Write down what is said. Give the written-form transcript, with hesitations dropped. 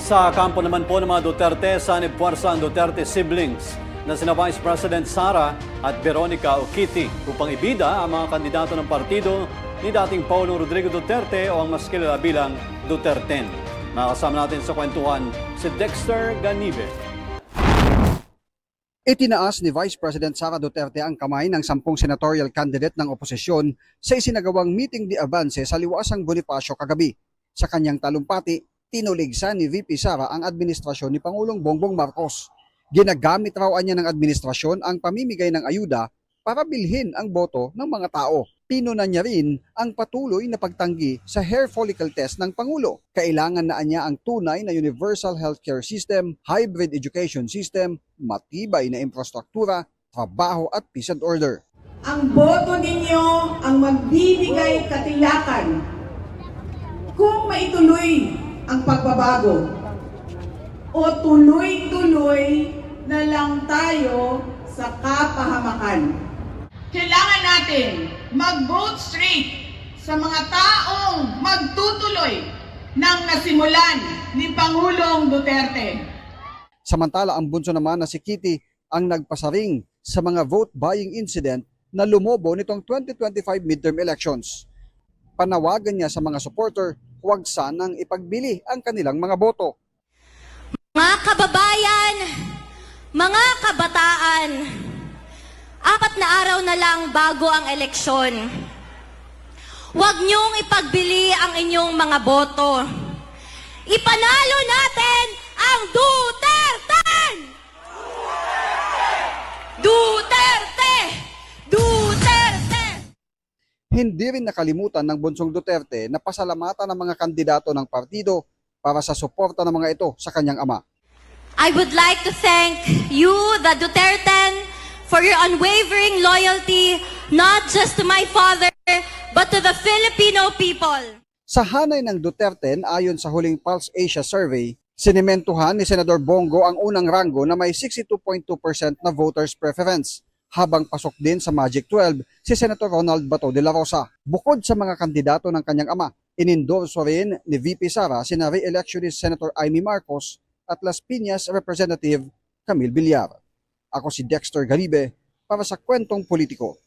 Sa kampo naman po ng mga Duterte, sanib puwersa ang Duterte siblings na sina Vice President Sara at Veronica o Kitty upang ibida ang mga kandidato ng partido ni dating Pangulong Rodrigo Duterte o ang mas kilala bilang Duterten. Makasama natin sa kwentuhan si Dexter Ganibe. Itinaas ni Vice President Sara Duterte ang kamay ng 10 senatorial candidate ng oposisyon sa isinagawang meeting di avance sa Liwasang Bonifacio kagabi. Sa kanyang talumpati, tinuligsan ni VP Sara ang administrasyon ni Pangulong Bongbong Marcos. Ginagamit raw niya ng administrasyon ang pamimigay ng ayuda para bilhin ang boto ng mga tao. Pinunan niya rin ang patuloy na pagtanggi sa hair follicle test ng Pangulo. Kailangan na niya ang tunay na universal healthcare system, hybrid education system, matibay na infrastruktura, trabaho at peace and order. Ang boto ninyo ang magbibigay katiyakan kung maituloy ang pagbabago o tuloy-tuloy na lang tayo sa kapahamakan. Kailangan natin mag-vote straight sa mga taong magtutuloy ng nasimulan ni Pangulong Duterte. Samantala ang bunso naman na si Kitty ang nagpasaring sa mga vote-buying incident na lumobo nitong 2025 midterm elections. Panawagan niya sa mga supporter, huwag sanang ipagbili ang kanilang mga boto. Mga kababayan, mga kabataan, 4 na araw na lang bago ang eleksyon. Huwag niyong ipagbili ang inyong mga boto. Ipanalo natin ang Duterte! Duterte! Duterte! Hindi rin nakalimutan ng bunsong Duterte na pasalamatan ng mga kandidato ng partido para sa suporta ng mga ito sa kanyang ama. I would like to thank you, the Duterten, for your unwavering loyalty, not just to my father, but to the Filipino people. Sa hanay ng Duterte, ayon sa huling Pulse Asia survey, sinimentuhan ni Senador Bongo ang unang ranggo na may 62.2% na voters preference, habang pasok din sa Magic 12 si Senator Ronald Bato de la Rosa. Bukod sa mga kandidato ng kanyang ama, inendorso rin ni VP Sara sina re-electionist Senator Amy Marcos at Las Piñas Representative Camille Villar. Ako si Dexter Ganibe para sa Kwentong Politiko.